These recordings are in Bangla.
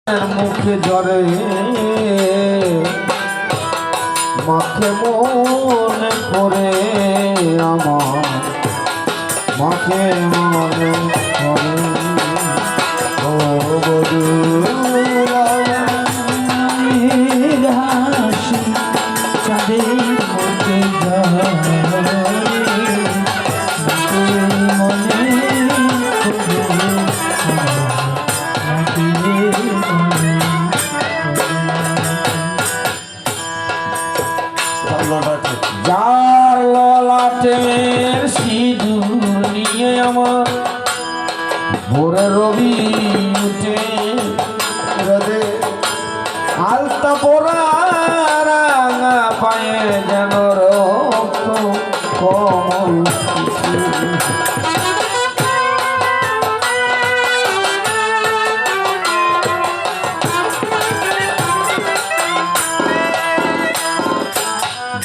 মুখে জরে মাকে মনে করে আমার মাকে মনে করে ও হাসি চাঁদের মুখে জরে যার ললাটের সিঁদুর নিয়ে আমার ভোরে রবি উঠে আলতা পরা রাঙা পায়ে যেন রক্ত কমল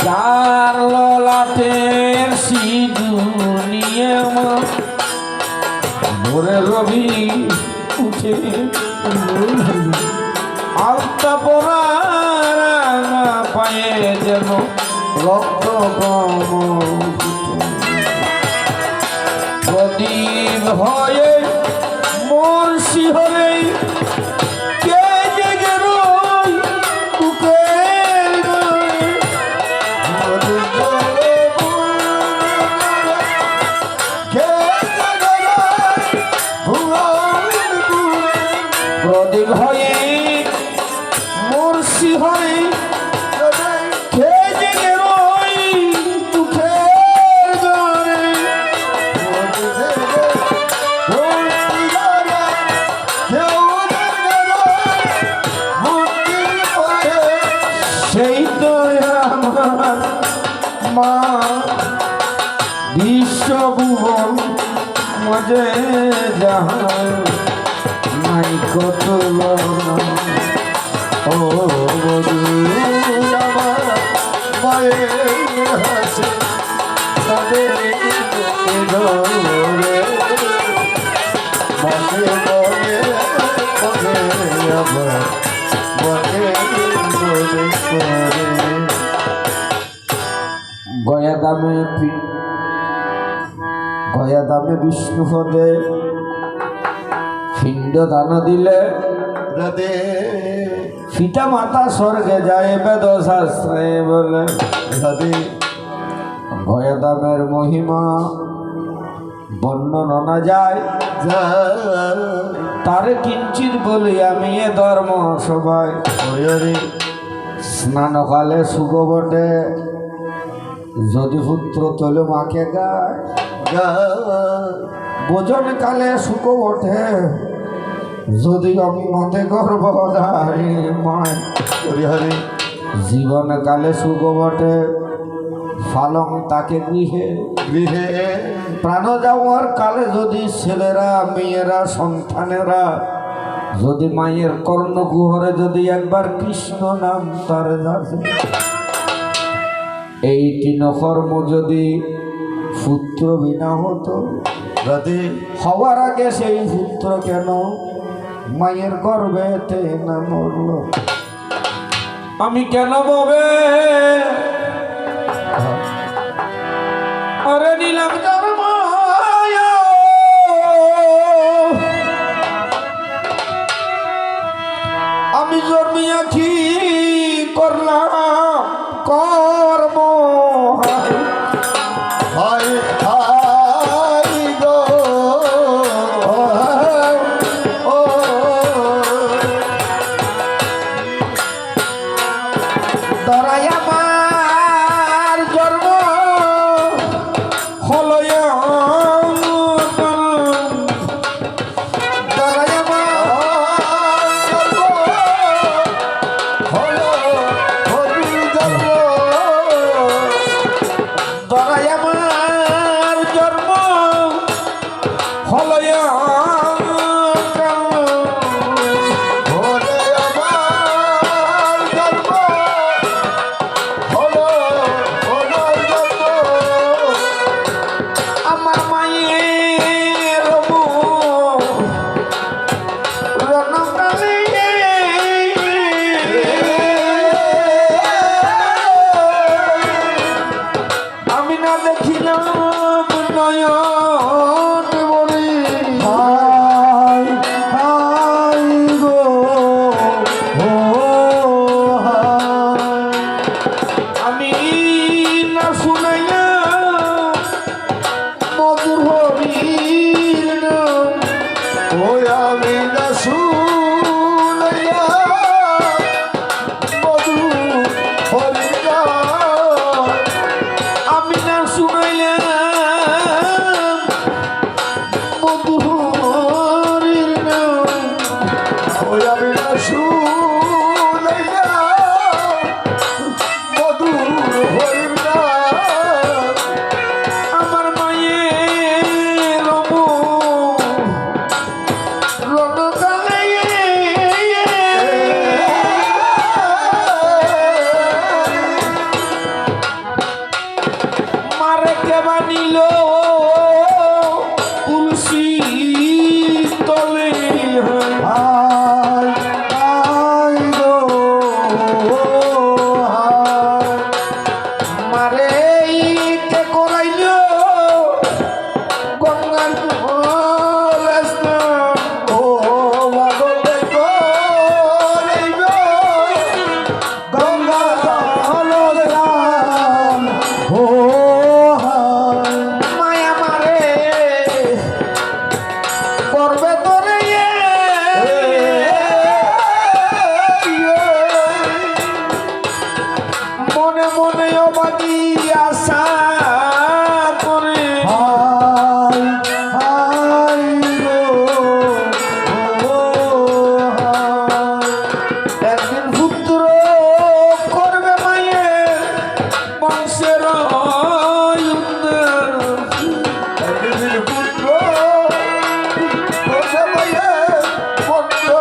যার ললাটের সিঁদুর নিয়ে আমার ভোরে রবি উঠে আলতা পরা রাঙা পায়ে যেন রক্ত কমল প্রদীপ হয়ে মোর শিহরে কে জেগে রই বুকের গায়ে প্রদীপ হয়ে মোর শিহরে কে জেগে রই বুকের গায়ে সেই তো আমার মা বিশ্বভুবন মজে যাহার নাই কত ও আমার মায়ের হাসি তাদের ধরে মনে মনে মনে আবার মনে মনে করে গয়া দামে বিষ্ণু পদে পিণ্ড দান দিলে পিতা মাতা স্বর্গে যায় বেদ শাস্ত্রে বলে গয়া দামের মহিমা বর্ণন না যায় তারে কিঞ্চিত বলি আমি এ ধর্ম সবাই স্নানকালে সুখ বটে যদি পুত্র তোলে মাকে গায় ভোজন কালে সুখ ওঠে যদি আমি মতে গর্ব মায় জীবন কালে সুখ বটে ফালং তাকে গৃহে গৃহে প্রাণ যাওয়ার কালে যদি ছেলেরা মেয়েরা সন্তানেরা যদি মায়ের কর্ণকুহরে যদি একবার কৃষ্ণ নাম তার এই তিন কর্ম যদি পুত্র বিনা হতো হওয়ার আগে সেই পুত্র কেন মায়ের গর্ভেতে না মরল আমি কেন ববে আরে নিলাম জন্ম আমি জন্মিয়া কি করলাম কর্ম যাবে না শুনাইয়া মধুর হইল না আমার মায়ের রণকালে মারে কে বানিল তুলসী তলে মারে কে করাইল গঙ্গার ও ভাগতে করাইল গঙ্গা হলরাম ও মায়া মারে করবে তোরে মনে মনে অবাদি আশা করে একদিন পুত্র করবে মায়ের বংশের একদিন পুত্র করবে মায়ের বংশের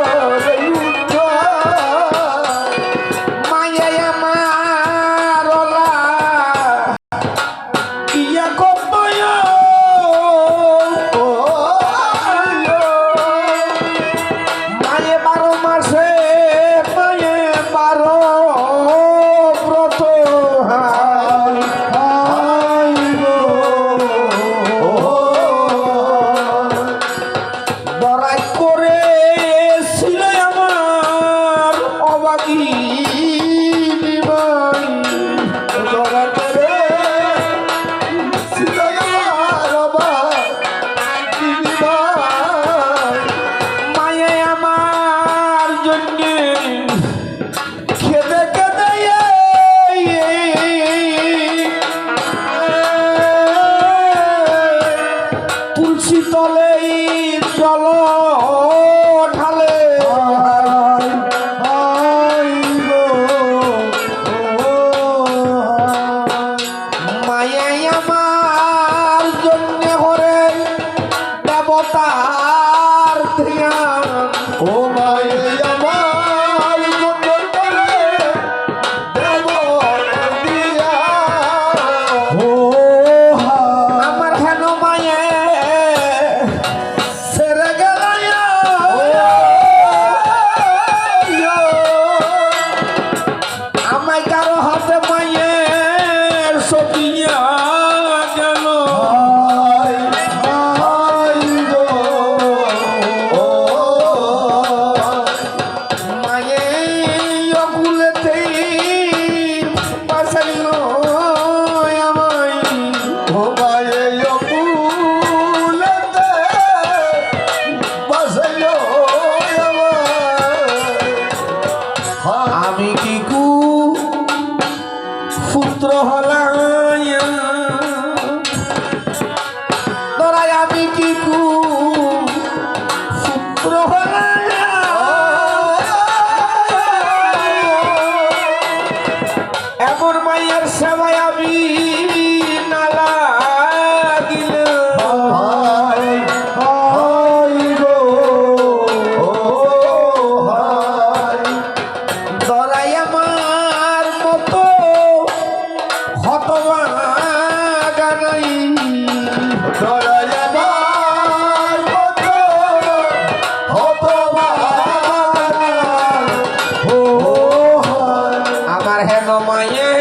মায়ে আমার ইয়া কতয় মায়ে 12 মাসে মায়ে 12 ব্রত বড়াই করে ছিল আমার অবাগী বিবাই জগতের ছিল আমার অবাগী বিবাই মায়ে আমার জন্য খেদে খেদে তুলসী তলে জল ঢালে মায়ে আমার জন্য হরে দেবতার ধ্যান ও মায়ে আমার জন্য হরে দেবতার ধ্যান ও আমার হেন মায়ে সেরে গেল আমায় কারো হাতে মায়ের সপিয়া গেল মায়ে অকুলেতে বাসাইল আমায় ও মায়ে অকুলেতে বাসাইল আমায় আমি কি কু পুত্র হলাইয়া তোরাই আমি কি কু পুত্র হলাইয়া এমন মায়ের সেবায় আমি নালা দিলে দরাই আমার মতো হতভাগা নাই দরাই আমার মতো হতভাগা ও আমার হেন মায়ে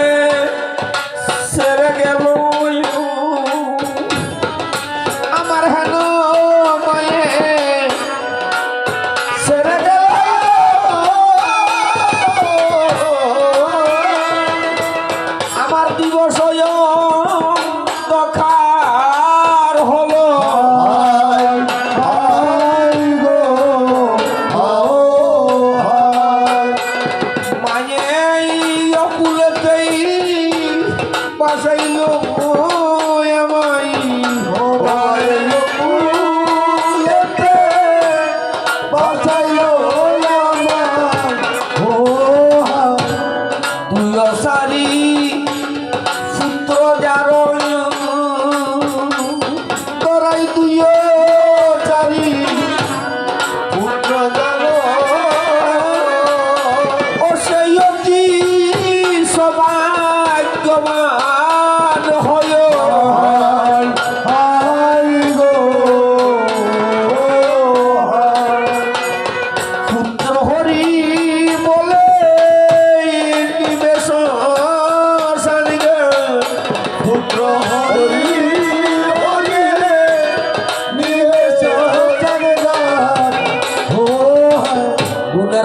সেরে গেল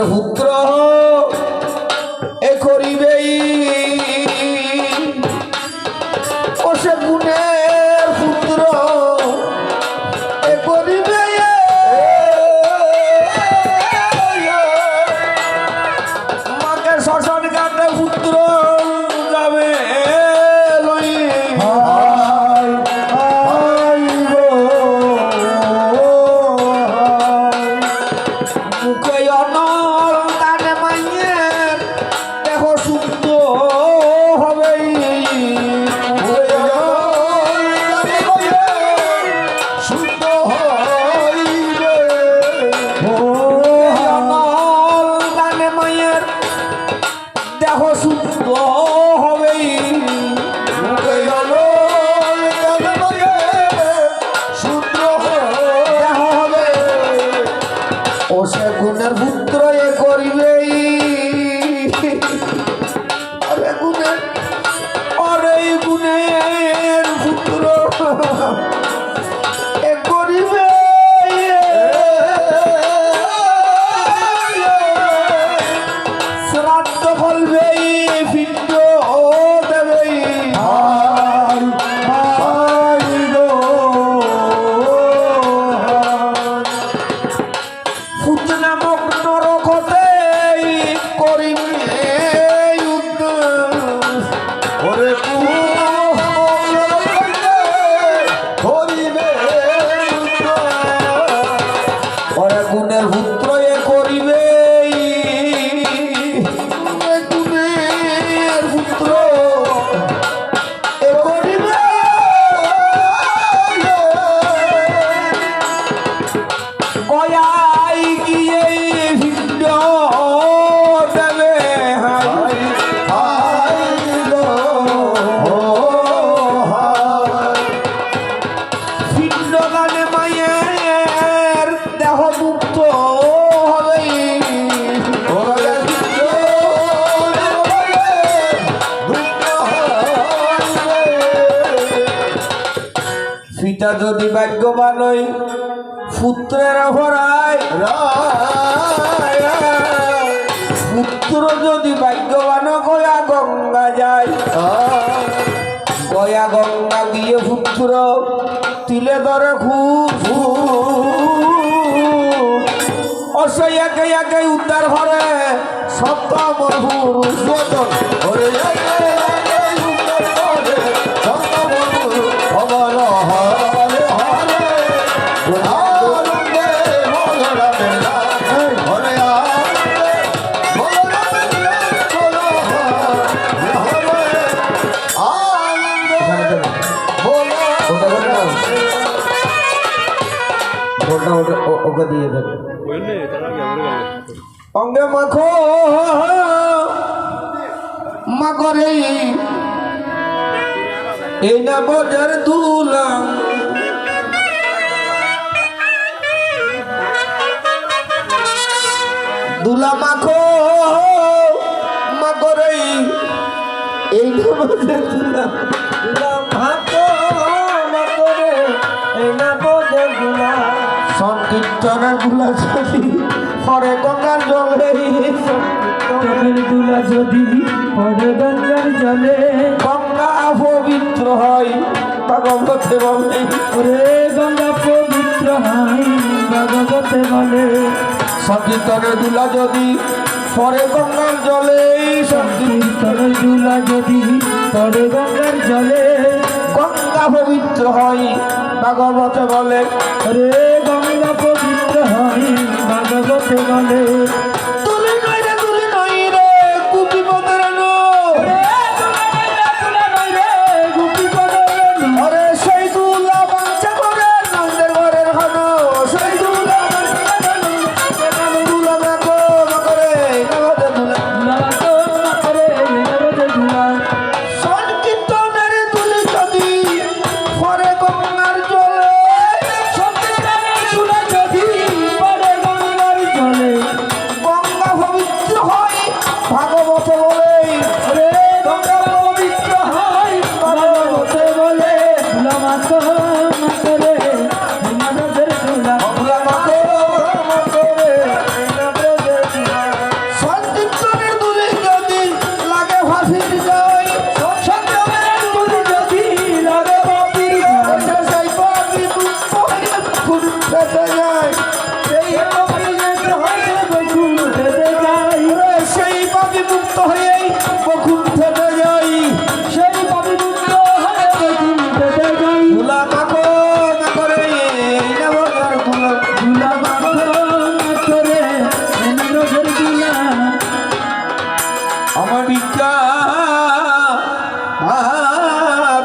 পুত্র এ করিবেই ও সে গুণের পুত্র এ করিবে মাকে শ্মশান ঘাটে পুত্র যাবে লই মুখে অনল কানে মাইয়ের দেহ শুদ্ধ হবেই শুদ্ধ হইবে অনল কানে মাইয়ের দেহ শুদ্ধ হবেই মুখে অনল কানে মাইয়ের শুদ্ধ দেহ হবে ও সে গুণের পুত্র এ করিবেই আরে গুণের পুত্র এ করিবে শ্রাদ্ধ ফলবেই পিণ্ড দেবেই পুত্র নামক নরকতে করিবে যুদ্ধ ওরে করিবে ওরে গুণের পুত্র এ করিবে গুণের পুত্র এ করিবে গয়াই গিয়ে ভিন্ন দেবে ভিন্ন গানে মায়ের দেহ মুক্ত হবেই পিতা যদি ভাগ্যবান হয় পুত্রের ভরায় পুত্র যদি ভাগ্যবান গয়া গঙ্গা যায় গয়া গঙ্গা গিয়ে পুত্র তিলে ধরে খুব অসই একে একে উদ্ধার করে সপ্তম পুরুষ ধরে ওকে দিয়ে দেবে অঙ্গে মাখো মাগরে এই না বজার দুলাম দুলা মাখো মাগরে এই না বজার দুলাম দুলা মাখো মাগরে এই না বজার দুলাম সংকীর্তনের দুলা যদি হরে গঙ্গার জলে সংকীর্তনের দুলা যদি হরে গঙ্গার জলে গঙ্গা পবিত্র হয় ভাগবতে বলে ওরে গঙ্গা পবিত্র হয় ভাগবতে বলে সংকীর্তনের দুলা যদি হরে গঙ্গার জলে সংকীর্তনের দুলা যদি হরে গঙ্গার জলে গঙ্গা পবিত্র হয় ভাগবতে বলে রে গঙ্গা পবিত্র হয় ভাগবতে বলে তুলি নই রে গুপি পদর রে সেই দুলা বাঞ্চা করে নন্দের ঘরের হন সেই দুলা দুলা মাকো মাকরে নগদে দুলা সংকীর্তনের তুলি যদি পরে গঙ্গার জলে সংকীর্তনের তুলা যদি পরে গঙ্গার জলে মুক্ত হয়ে বকুল থেকে যাই, সেই পাপি মুক্ত হয়ে বকুল থেকে যাই। ধুলা মাখো মাখরে নবঘর ধুলা, ধুলা মাখো মাখরে নবঘর ধুলা। আমার ভিক্ষা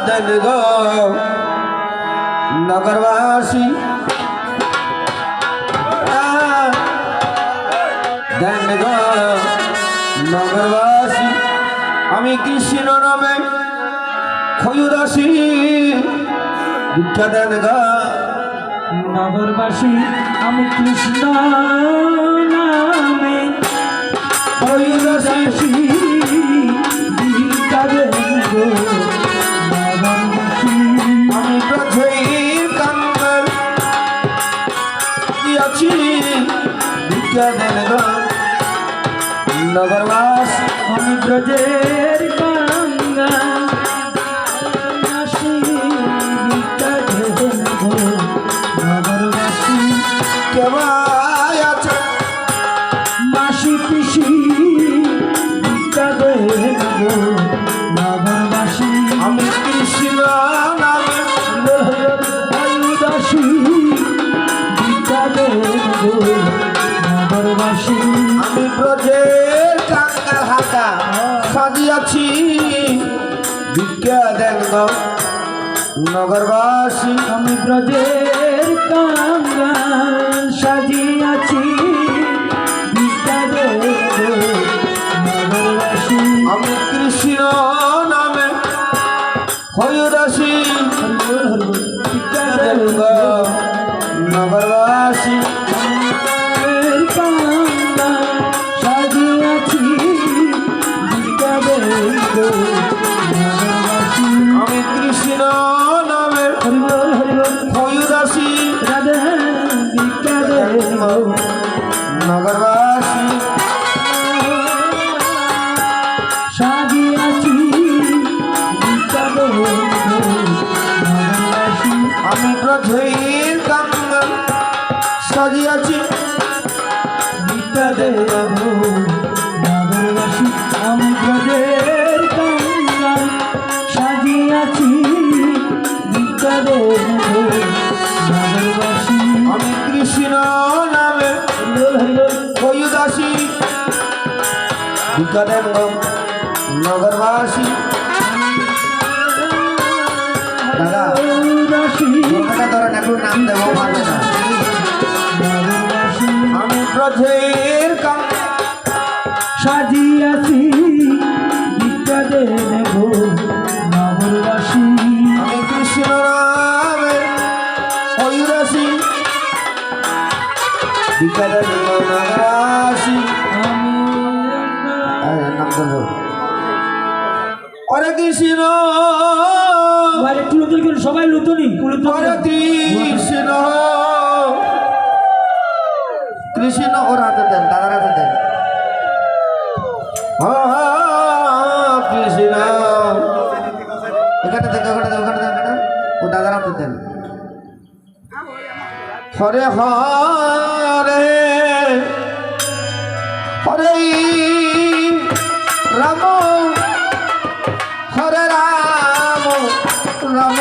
দেন গো নগরবাসী, দেন গো নগরবাসী। আমি কৃষ্ণ নামে ক্ষয়ুদাসী, ভিক্ষা দেন গো নগরবাসী। আমি কৃষ্ণ নামে ক্ষয়ুদাসী, ভিক্ষা দেন গো নগরবাসী। আমি ব্রজের কাঙ্গাল দিয়াছি, ভিক্ষা দেন গো নগরবাসী। আমি ব্রজের কাঙ্গাসী, ভিক্ষা দেন গো নগরবাসী। কেবায় আছে মাসি পিসি, ভিক্ষা দেন গো নগরবাসী। আমি কৃষ্ণ নামে উদাসী, ভিক্ষা দেন গো নগরবাসী। আমি ব্রজের কাঙ্গাল হাতা সাজিয়াছি, ভিক্ষা দেন গো নগরবাসী। আমি ব্রজের কাঙ্গাল সাজিয়াছি, ভিক্ষা দেন গো নগরবাসী। আমি কৃষ্ণ নামে ক্ষয়ুদাসী, ভিক্ষা দেন দেন গো গো নগরবাসী। ব্রজের কাঙ্গাল সাজিয়াছি, ভিক্ষা দেন গো নগরবাসী। আমি কৃষ্ণ নামে হরিবল হরিবল ক্ষয়ুদাসী, রাধে, ভিক্ষা দেন গো নগরবাসী। সাজিয়াছি, ভিক্ষা দেন গো নগরবাসী। আমি ব্রজের কাঙ্গাল সাজিয়াছি, ভিক্ষা দেন গো নগরবাসী। আমি ব্রজের কাঙ্গাল সাজিয়াছি, ভিক্ষা দেন গো নগরবাসী। আমি কৃষ্ণ নামে হরিবল হরিবল ক্ষয়ুদাসী, ভিক্ষা দেন গো নগরবাসী। দাদা উদাসী, দুর্গাটা ধরেন একটু নাম দেব পারবে না। নগরবাসী। আমি ব্রজের কাঙ্গাল সাজিয়াছি, ভিক্ষা দেন গো নগরবাসী। আমি কৃষ্ণ নামে ক্ষয়ুদাসী, ভিক্ষা দেন গো নগরবাসী। নাম দেব হরে কৃষ্ণ, একটু লুতুনি করুন, সবাই লুতুনি হরে কৃষ্ণ, কৃষ্ণ ওর হাতে দেন, দাদার হাতে দেন। কৃষ্ণ এখানে দেন, ওখানে দেন, ওখানে দেন, ও দাদার হাতে দেন। হরে হরে হরে রাম, হরে রাম রাম